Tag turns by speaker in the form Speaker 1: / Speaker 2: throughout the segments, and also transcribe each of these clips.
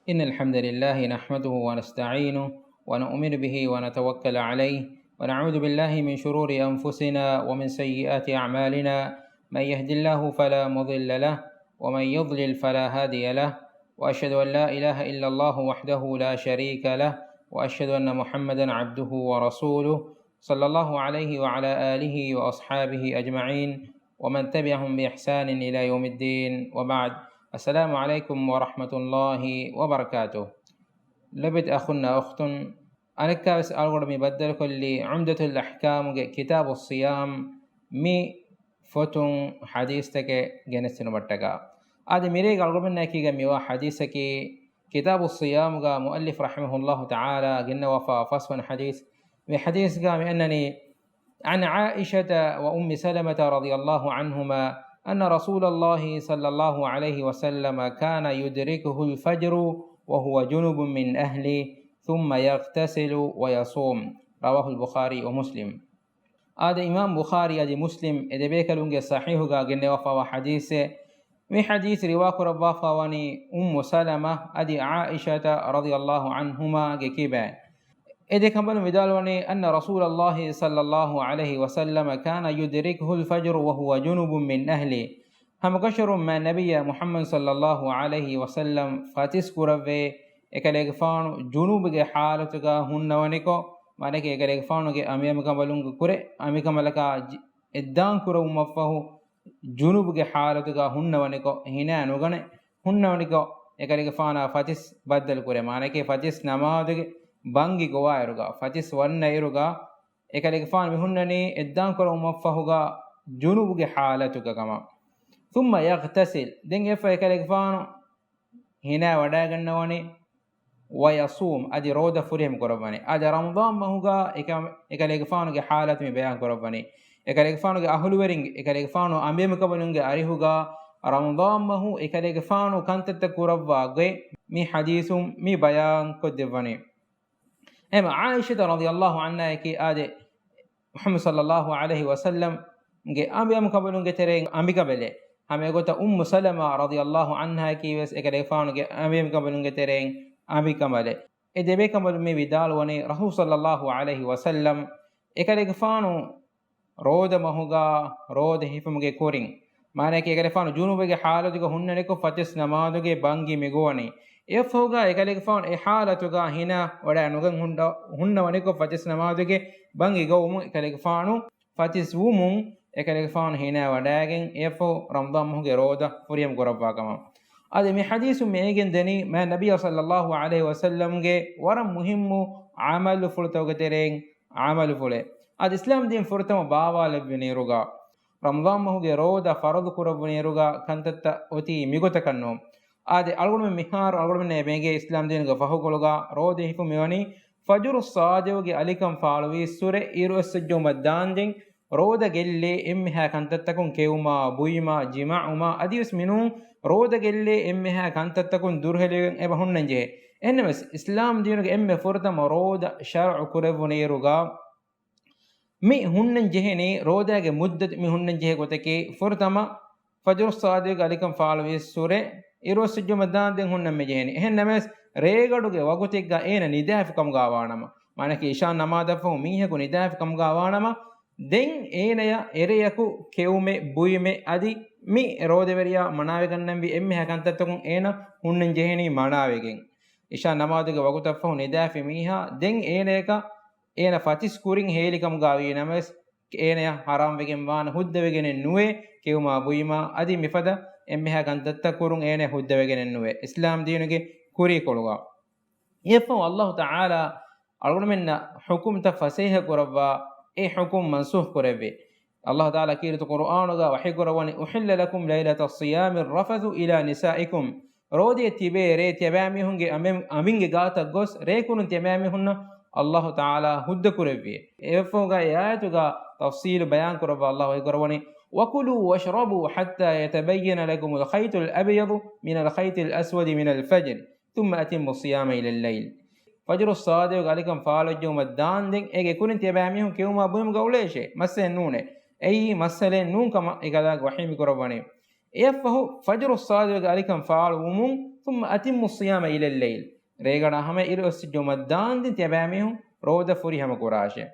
Speaker 1: إن الحمد لله نحمده ونستعينه ونؤمن به ونتوكل عليه ونعوذ بالله من شرور أنفسنا ومن سيئات أعمالنا. من يهد الله فلا مضل له ومن يضلل فلا هادي له، وأشهد أن لا إله إلا الله وحده لا شريك له، وأشهد أن محمدا عبده ورسوله صلى الله عليه وعلى آله وأصحابه أجمعين ومن تبعهم بإحسان إلى يوم الدين، وبعد. السلام عليكم ورحمة الله وبركاته. لبد أخونا أخت أنا كاس أقول بدل كل عمدة الأحكام كتاب الصيام مي فتون حديثك جنسنا بتجا هذا ميريك أقول منا كي جميع حديثك كتاب الصيام جا مؤلف رحمه الله تعالى جن وفا فصل حديث من حديث جا أنني عن عائشة وأم سلمة رضي الله عنهما أن رسول الله صلى الله عليه وسلم كان يدركه الفجر وهو جنب من أهله ثم يغتسل ويصوم. رواه البخاري ومسلم. هذا إمام بخاري هذا مسلم إذا بيكلونج صحيح جن وفا حديث من حديث رواك ربا فواني أم سلمة أدي عائشة رضي الله عنهما كيبان إذا كمل مدالوني أن رسول الله صلى الله عليه وسلم كان يدركه الفجر وهو جنوب من أهله. هم كشر ما نبي محمد صلى الله عليه وسلم فاتس كرفه إكاليك فانو جنوب کے حالت کا ہنوانی کو مانے کہ إكاليك فانو کے أميام كملون كره أمي كملك إدان كره مفهو جنوب کے حالت کا ہنوانی کو هنا نوغنے ہنوانی کو إكاليك فانا فاتس بدل كره مانے کہ فاتس نماز bangi gowa eruga fatis wanna eruga ekale gefan mihunnani eddan koro maffahuga junubuge halatuga kama thumma yaghtasil den efa ekale gefan hina wada gannawani wa yasum adi roda furihim korobani adi ramadan mahuga ekale gefanuge halat mi bayan korobani ekale gefanuge ahuluwering ekale gefanu ambem kabalunge arihuga ramadan mahu ekale gefanu kantata kurabwa ge mi hadithum mi bayan kodevani. أما عائشة رضي الله عنها كي آدي محمد صلى الله عليه وسلم أمي أم قبلون ترين أمي قبله أمي قلت أم سلمة رضي الله عنها كي بس إكريفان أمي أم قبلون ترين أمي قبله إذا بكمل مي بدال وني رسول صلى الله عليه وسلم إكريفان رود مهوغا رود هيفمغي كورين معنى كي إكريفان جنوبه حالتك هن لكو فتس نماذج بانجي ميغواني ಎಫ್ಹೋಗ ಎಕಲೆಗೆ phone A ಹಾಲತುಗ ಹಿನ ವಡ ನುಗಂ ಹುನ್ನ ವನಿಕೊ ಫತಿಸ್ ನಮಾದುಗೆ ಬಂಗಿ ಗೌಮು ಎಕಲೆಗೆ ಫಾನು ಫತಿಸ್ ವುಮು ಎಕಲೆಗೆ ಫಾನ್ ಹಿನ ವಡಾಗೆನ್ ಎಫ್ಹೋ ರಂದಮ್ ಹುಗೆ ರೋದ ಫುರಿಯಂ ಗೊರವಾಗಮ ಅದೆ ಮಿ ಹದೀಸು ಮೇಗೆನ್ ದನಿ ಮ ನಬಿಯ ಸಲ್ಲಲ್ಲಾಹು ಅಲೈಹಿ ವಸಲ್ಲಂ ಗೆ ವರ ಮುಹಿಮ್ಮು ಅಮಲು ಫುಲ್ತೋಗ ತೆರೆನ್ ಅಮಲು ಫುಲೆ ಅದೆ ಇಸ್ಲಾಂ ದೀನ್ ಫುರ್ತಮ ಬಾವಾಲವ್ವಿನಿರುಗ ರಂದಮ್ ಹುಗೆ ರೋದ ಫರದು ಕುರವ್ವಿನಿರುಗ ಕಂತತ್ತ ಒತಿ ಮಿಗುತ ಕನ್ನು ಆದೆ ಅಲ್ಗುಣ ಮಿಹಾರ್ ಅಲ್ಗುಣ ನೇಬೆಗೆ ಇಸ್ಲಾಂ ದೀನ್ಗ ಫಹುಗೊಳಗ ರೋದೆ ಹಿಫು ಮಿವನಿ ಫಜುರು ಸಾಜೋಗೆ ಅಲಿಕಂ ಫಾಳುವಿ ಸುರೆ ಇರುಸಜ್ಜು ಮದ್ದಾಂದೆನ್ ರೋದ ಗೆಲ್ಲೆ ಎಮ್ಮೆ ಹಾ ಕಂತತ್ತಕುನ್ ಕೆವುಮಾ ಬುಯಿಮಾ ಜಿಮಾಉಮಾ ಅದಿಯಸ್ ಮಿನು ರೋದ ಗೆಲ್ಲೆ ಎಮ್ಮೆ ಹಾ ಕಂತತ್ತಕುನ್ ದುರ್ಹೆಲೆಗೆನ್ ಎಬ ಹುನ್ನಂಜೆ ಎನ್ನಮಸ್ ಇಸ್ಲಾಂ ದೀನ್ಗ ಎಮ್ಮೆ ಫುರ್ತಮ ರೋದ ಶರ್ಅ ಕುರೆವುನೇರುಗ ಮಿ ಹುನ್ನಂ ಜೆಹೆನಿ ರೋದಾಗೆ ಮುದ್ದತ್ ಮಿ ಹುನ್ನಂ ಜೆಹೆ ಗೊತಕೆ ಫುರ್ತಮ ಫಜುರು ಸಾಜೋಗೆ ಅಲಿಕಂ ಫಾಳುವಿ ಸುರೆ ಇರೋಸಜ್ಜು ಮದ್ದಾಂದೆನ್ ಹುನ್ನಂ ಮೆಜೆಹನಿ ಎಹೆನ್ ನಮಸ್ ರೇಗಡುಗೆ ವಗುತಿಗ್ಗ ಏನ ನಿದಾಫ್ ಕಮ್ ಗಾವಾಣಮ ಮಾನಕಿ ಇಶಾನ್ ನಮಾದಫು ಮೀಹಕು ನಿದಾಫ್ ಕಮ್ ಗಾವಾಣಮ ದೆನ್ ಏನಯ ಎರೆಯಕು ಕೆವುಮೆ ಬುಯಿಮೆ ಅದಿ ಮಿ ರೋದೆವರಿಯ ಮನಾವೆಗನ್ನಂಬಿ ಎಮ್ಮೆ ಹಕಂತತಕುನ್ ಏನ ಹುನ್ನಂ ಜೆಹನಿ ಮನಾವೆಗೆನ್ ಇಶಾನ್ ನಮಾದುಗೆ ವಗುತಫು ನಿದಾಫಿ ಮೀಹಾ ದೆನ್ ಏನಯಕ ಏನ ಫತಿಸ್ ಕುರಿನ್ ಹೇಲಿಕಮ್ ಗಾವಿ ನಮಸ್ ಏನಯ ಹರಾಮ್ ವೆಗೆನ್ ವಾನ ಹುದ್ದವೆಗೆನೆ ನುವೆ ಕೆವುಮಾ ಬುಯಿಮಾ ಅದಿ ಮಿಫದ ಎಮ್ಮೆ ಹಾಗಂತತ್ತ ಕುರುಂ ಏನೆ ಹುದ್ದವೆಗೆನೆನ್ನುವೆ ಇಸ್ಲಾಂ ದೀನುಗೆ ಕುರಿ ಕೊಳುಗ ಯಫು ಅಲ್ಲಾಹು ತಆಲಾ ಅಲ್ಗುಣಮೆನ್ನ ಹುಕುಮ್ ತ ಫಸೀಹ ಕುರವ್ವ ಎ ಹುಕುಮ್ ಮನ್ಸೂಖ್ ಕುರವೆ ಅಲ್ಲಾಹು ತಆಲಾ ಕೀರಿತು ಕುರ್ಆನುಗ ವಹಿ ಕುರವನಿ ಉಹಿಲ್ಲ ಲಕುಂ ಲೈಲತ ಸಿಯಾಮಿ ರಫಸು ಇಲಾ ನಿಸಾಯಿಕುಂ ರೋದಿಯ ತಿಬೆ ರೇ ತ್ಯಬಾಮಿ ಹುಂಗೆ ಅಮಿಂಗೆ ಗಾತ ಗೊಸ್ ರೇಕುನು ತ್ಯಬಾಮಿ ಹುನ್ನ ಅಲ್ಲಾಹು ತಆಲಾ ಹುದ್ದ ಕುರವೆ ಯಫುಗ ಯಾತುಗ ತಫ್ಸೀಲ್ ಬಯಾನ್ ಕುರವ್ವ ಅಲ್ಲಾಹು ವಹಿ ಕುರವನಿ وكلوا واشربوا حتى يتبين لكم الخيط الأبيض من الخيط الأسود من الفجر ثم أتموا الصيام إلى الليل. فجر الصادق عليكم فعلوا اليوم الداندين إيه كون تبعميهم كيوم أبوهم قوليش مسه نونه أي مسألة نون كما إكذا وحيم كرباني إيه فهو فجر الصادق عليكم فعلوا ثم أتم الصيام إلى الليل ريغنا هم إرس جمدان دين تباميهم رودا فري هم قراشه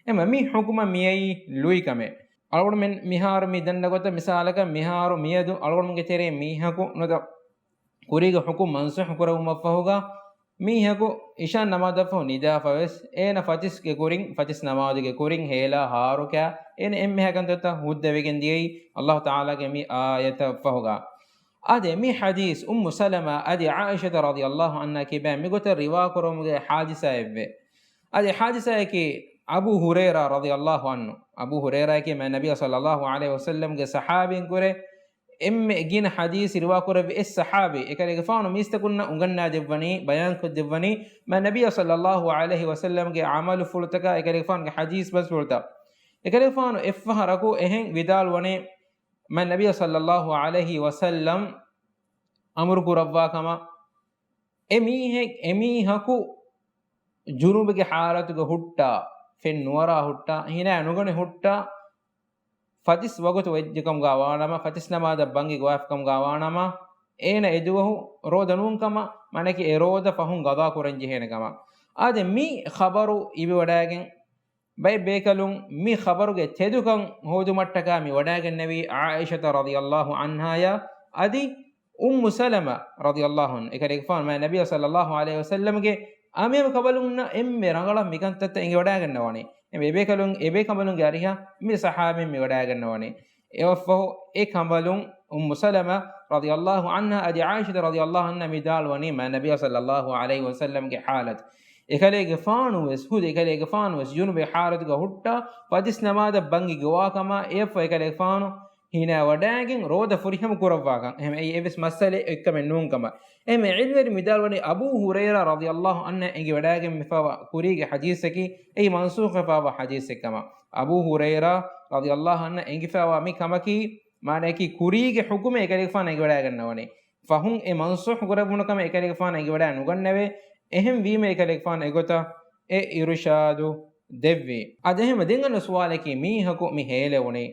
Speaker 1: එම මේ හුකුම මියයි ලුයි කමේ අලගොඩ මෙන් මිහාර මි දන්නගොත මිසාලක මිහාරු මියදු අලගොඩ ගෙතරේ මීහකු නොද කුරීග හුකුම් මන්සුහ් කරවුම ෆහුගා මීහකු ඉෂාන් නමාදෆෝ නිදාෆවස් ඒන ෆතිස් ගේ කුරින් ෆතිස් නමාදුගේ කුරින් හේලා හාරුකා එන එම්මහකන් තත හුද්දවෙගෙන් දියි අල්ලාහ් තාලාගේ මි ආයත ෆහුගා අදේ මි හදීස් උම්මු සලමා අදී ආයිෂා රදියල්ලාහු අන්හා කිබෑ මිගොත රිවා කරමුගේ හාදිසා එව්වේ අදේ හාදිසා එකේ अबू हुरैरा रज़ियल्लाहु अन्हु अबू हुरैरा के मैं नबी सल्लल्लाहु अलैहि वसल्लम के सहाबीन करे एम्मे गिन हदीस रिवा करे इस सहाबी एकरे गफानो मिस्तकुन्ना उगन्ना देवनी बयान को देवनी मैं नबी सल्लल्लाहु अलैहि वसल्लम के अमल फुलतका एकरे गफान के हदीस बस फुलता एकरे गफानो इफहरको एहन विदाल वने मैं नबी सल्लल्लाहु अलैहि वसल्लम अमर को रव्वा कमा एमी हकु जुनूब के हालत को हुट्टा fen nuwara hutta hina anugone hutta fatis wagotu wejjikam gawanama fatis namada bangi goafkam gawanama ena eduhu rodanun kama manaki eroda fahun gada kurenji hena kama ade mi khabaru ibe wadagen bay bekalun mi khabaru ge tedukan hodu mattaka mi wadagen nabi aisha radhiyallahu anha ya adi salama radhiyallahu anha ekare fan ma nabi sallallahu alaihi wasallam ge ආමේම කබලුන්න එම්මේ රංගල මිකන්තත් එංගෙ වඩා ගන්නවනේ එමේ එබේ කබලුන් ගාරිහා මේ සහාබෙන් මේ වඩා ගන්නවනේ එවෆෝ ඒ කබලුන් සලමා රදියල්ලාහු අන්හා අදි ආයිෂා රදියල්ලාහු අන්හා මිදාල් වනේ මා නබිය සල්ලල්ලාහු අලයිහි වසල්ලම් ගේ حالت එකලේගේ ෆානුවස් හුද එකලේගේ ෆානුවස් යුනුබේ حالت ගේ හුට්ටා පදිස් නමාද බංගි ගවාකම එෆෝ එකලේ ෆානු hina wadagen roda furiham kurawwagan ehme ei eves masale ekkame nunkama ehme ilmeri midal wani abu hurayra radiyallahu anhu enge wadagen mifawa kurige hadiseki ei mansukh fawa hadisekama abu hurayra radiyallahu anhu enge fawa mi kamaki maneki kurige hukume ekale fana enge wadagen nawani fahun e mansukh kurabunakama ekale fana enge wada nugannave ehem wime ekale fana egota e irshadu devvi adehme dengana suwaleki mi haku mi hele woni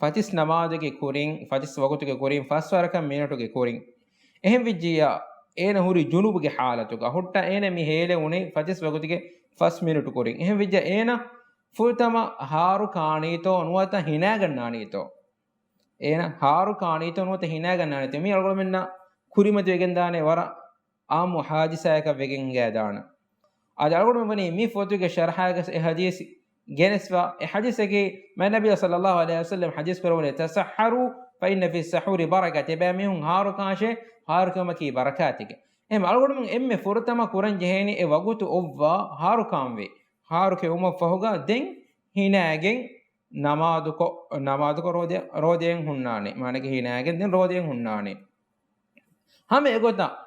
Speaker 1: ෆතිස් නමාදගේ කුරින් ෆතිස් වගතුගේ කුරින් ෆස්වරකම් මිනටුගේ කුරින් එහෙම් විජ්ජියා ඒන හුරි ජුනුබගේ حالتුක හොට්ට ඒන මි හේලෙ උනේ ෆතිස් වගතුගේ ෆස් මිනටු කුරින් එහෙම් විජ්ජ ඒන ෆුල්තම හාරු කාණීතෝ නුවත හිනා ගන්නානීතෝ ඒන හාරු කාණීතෝ නුවත හිනා ගන්නානීතෝ මි අල්ගොල මෙන්න කුරිමති වෙගෙන් දානේ වර ආමු හාදිසයක වෙගෙන් ගෑ දාන අද අල්ගොල මෙවනි මි ෆොතුගේ ශරහාගස් ඒ හදීස් جنسوا حديث كي ما النبي صلى الله عليه وسلم حديث كرونه تسحروا فإن في السحور بركة بامهم هارو كاشة هارو كمكي بركاتك ألقول من فرتما كورن جهني وقت أوفا هارو كاموي هارو كأم فهوغا دين هنا أجن نمادكو رودين هناني ما نك هنا أجن دين رودين هناني هم يقولنا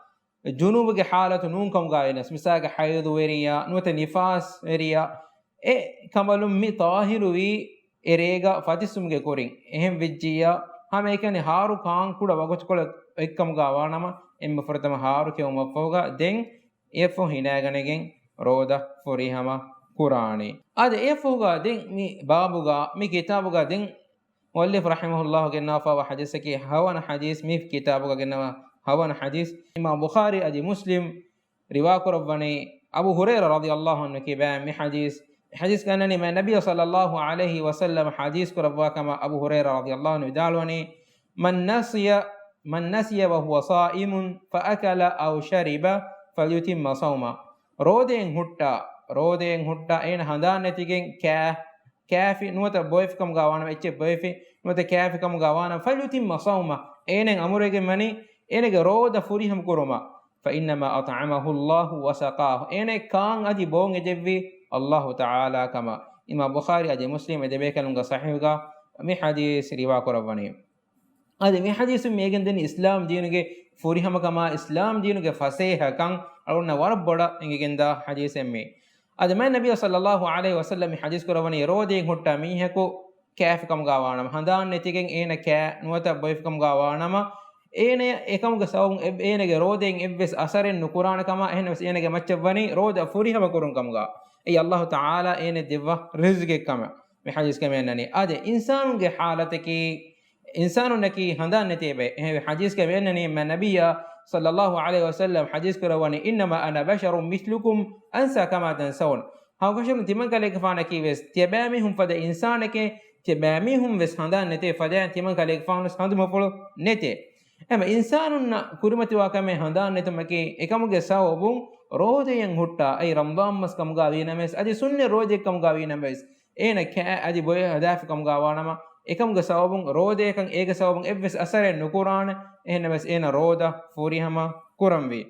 Speaker 1: جنوب حالة نونكم قاينس مساق حيض وريا نوت نفاس وريا e kamalum mi tahiru wi erega fatisumge korin ehem vejjiya hame ekane haru kaan kuda wagot kola ekkam gawanama emme fortama haru ke umaffoga den efo hinaganegen roda forihama qurani ade efoga den mi babuga mi kitabuga den muallif rahimahullah gennafa wa hadisaki hawana hadis mi kitabuga gennawa hawana hadis imam bukhari adi muslim riwa korabani abu hurairah radhiyallahu anhu ke ba mi حديث كان من النبي صلى الله عليه وسلم حديث كربوا كما أبو هريرة رضي الله عنه دالوني من نسي وهو صائم فأكل أو شرب فليتم صوما رودين هوتا إن هندان نتيجين كافي نوتا بويف كم غوانا إتش بويفي نوتا كافي كم غوانا فليتم صوما إن أمرك مني إنك رودا فريهم كرما فإنما أطعمه الله وسقاه إنك كان أدي بون جبي الله تعالى كما إمام بخاري أدي مسلم أدي بيكالونغا صحيحوغا مي حديث روا كرباني أدي مي حديث ميغن دين إسلام دينوغي فوريهم كما إسلام دينوغي فسيحا كان أرونا ورب بڑا إنگين دا حديث مي أدي ما النبي صلى الله عليه وسلم حديث كرباني رودين هوتا ميهكو كيف كم غاوانم هندان نتيجين إينا كا نوتا بويف كم غاوانم ඒන එකමුග සවුන් ඒනගේ රෝදෙන් එව්වෙස් අසරෙන් නුකුරාන කම එහෙනස් ඒනගේ මච්චවනි රෝද ෆුරිහම කුරුන් කමුගා ඒ අල්ලාහ් තාලා ඒන දෙව රිස්ක් එකම මේ හදීස් කමෙන්නනි අද ඉන්සානුගේ حالتකි ඉන්සානුනකි හඳන් නැතිබේ ඒ හදීස් කමෙන්නනි ම නබියා sallallahu alaihi wasallam hadis kurawani innama ana basharun mislukum ansa kama tansawun hawkashun timan kale kafana kiwes tebami hum fada insanake tebami hum ves handan nete fada timan kale kafana sandu mapolo nete ema insanunna kurimati wakame handan netumake ekamuge sawobun rodeyen hutta ay ramadan mas kamuga winames adi sunne roje kamuga winames ena ka adi boy hadafi kamuga wanama ekamuge sawobun rode kan ege sawobun evves asare nukurana ehnemes ena roda furihama kuramvi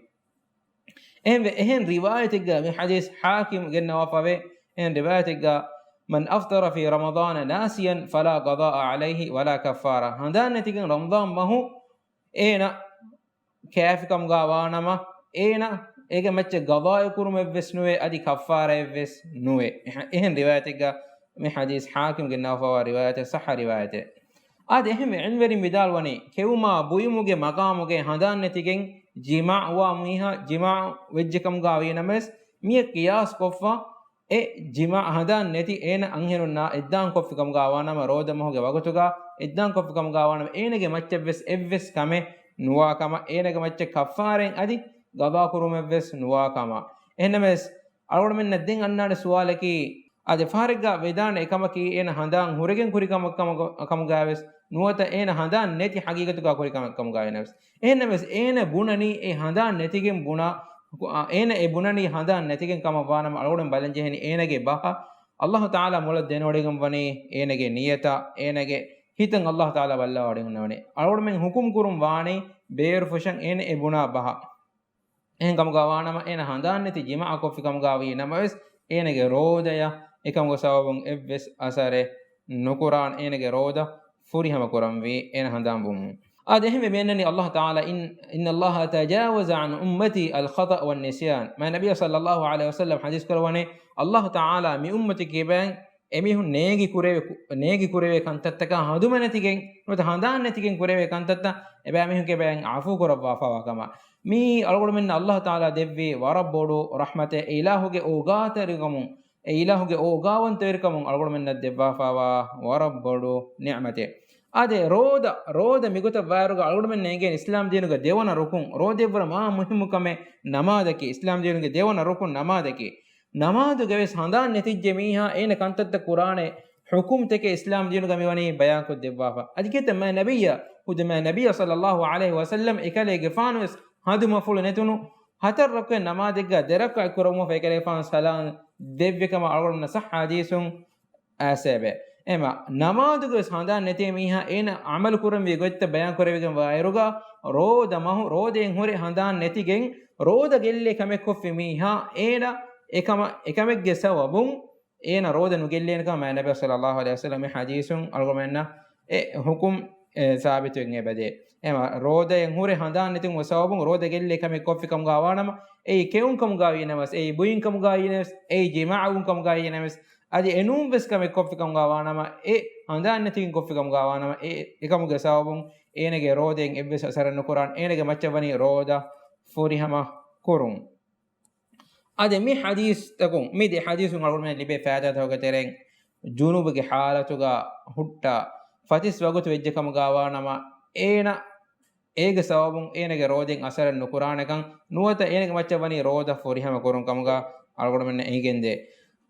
Speaker 1: ehen riwayatiga mi hadis hakim genna wafave en riwayatiga man aftara fi ramadan nasiyan fala qadaa alayhi wala kaffara handan netigen ramadan mahu ena kafi kamuga wanama ena ege macce gadaa kurum evves nuwe adi kaffara evves nuwe ehen riwayatiga mi hadis hakim genna wafawa riwayat sah riwayat ad ehme enveri midal wani kewuma buyumuge maqamuge handan netigen jima wa miha jima wejjekam gawi names miye qiyas koffa e jima handan neti ena anherunna eddan koffikam gawana ma roda moge wagotuga eddan koffikam gawana enege macchevves evves kame nuwa kama enege macche kaffaren adi gaba kurum evves nuwa kama enemes algod men den annade suwalaki ade fariga vedana ekamaki ena handan huregen kurikam kam gaves nuwata ena handan neti hagigatu ga kurikam kam gavenes enemes ena bunani e handan netigen buna ena e bunani handan netigen kam wanam algodem balenjeheni enege baha Allah taala mulad denodegam wani enege niyata enege hitan Allah taala balla wadin nawne algodem men hukum kurum wani beer fushan ena e buna baha en kam ga wanama ena handan neti jima kofi kam ga wi namas enege rodaya ekam go sawabun evves asare nukuran enege roda furihama kuram wi ena handan bum adehme benani Allah taala inna Allah tajawaza an ummati al khata wan nisyan ma nabiy sallallahu alaihi wasallam hadis karwane Allah taala mi ummati keben emihun neegi kureve kantattaka hadumanatigen nota handan netigen kureve kantatta eba mihun keben afu korwa fawa kama mi algod men Allah taala devvi warabbodu rahmate ilahuge ogatarigamun e ilahuge ogawanterikamun algod men devva fawa warabbodu ni'mate ade roda migota varuga algod men nege islam deenuga devana rukun rodevra ma muhimmu kame namadaki islam deenuge devana rukun namadaki namadu gaves handan netijje miha ene kantatta qur'ane hukum teke islam deenuga mewani bayan ko devwa adikete ma nabiyya sallallahu alaihi wasallam ekale gefanu hadu maful netunu hatar rakwe namadega deraka kurumu fekere fan salam devvekama algorna sah hadisun asebe ema namaduge handan nete miha ena amal kurum vi gotta bayan korevegen vairuga roda mahu roden hore handan netigen roda gelle kame koffi miha ena ekamegge sawabun ena roda nu gelle kama nabi sallallahu alaihi wasallam hadisun algorna hukum saabitun ebade ema roda en hore handan netin wasawabun roda gelle kame koffi kam gawanama keun kam gawinamas buin kam gawinas jima'un kam gawinamas adi enum ves kame koffi kam gawanama handan netin koffi kam gawanama ekam gasawabun enege roden evves asaran quran enege machavani roda furihama kurun ade mi hadis takun mi de hadisun algormen libe faada tawgateren junubuge halatuga hutta fatis wagotu vejje kam gawanama ena ege sawabun enege roden asaran nukuranekam nuwata enege machavani roda furihama kurun kamga algormen egende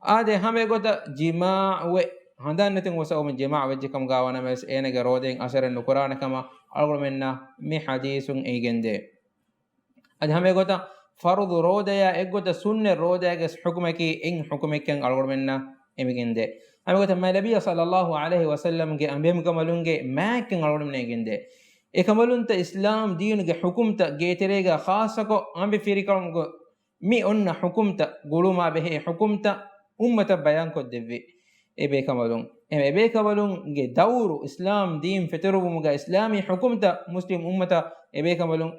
Speaker 1: ade hame gota jima'we handan netin wasawum jima' wejje kam gawana mes enege roden asaran nukuranekam algormenna mi hadisun egende ade hame gota fardu rodaya egota sunne rodaya ges hukumaki in hukumekken algormenna emigende hame gota nabiy sallallahu alaihi wasallam ge ambem kamalunge makken algormen egende ekamalunta islam deenuge hukumta geterega khasako ambe firikalungo mi onna hukumta guluma behe hukumta ummata bayan ko devvi ebe kamalun ge dawru islam deen feterumuga islami hukumta muslim ummata ebe kamalun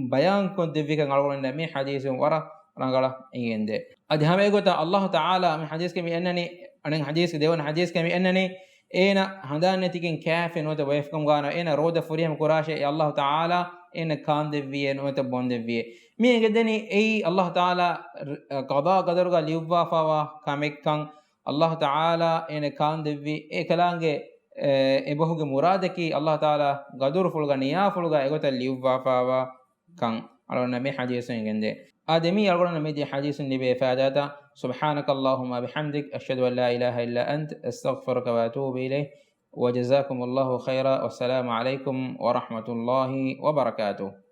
Speaker 1: bayan ko devvi kan algolanda mi hadisun wara rangala ingende adi hame gota Allah taala mi hadis ke mi annani anen hadis ke dewan hadis ke mi annani ena handan netigen kafe nota wefkam gana ena roda furiham kurashe Allah taala ena kan devvi nota bon devvi mi gedeni Allah taala qada qadarga liwwa fawa kamekkan Allah taala ena kan devvi kalange ebohuge muradaki Allah taala gadur fulga niya fulga egota liwwa fawa kan على نمي حديث عندي آدمي على نمي حديث نبي فاداتا. سبحانك اللهم بحمدك أشهد أن لا إله إلا أنت أستغفرك وأتوب إليه. وجزاكم الله خيرا والسلام عليكم ورحمة الله وبركاته.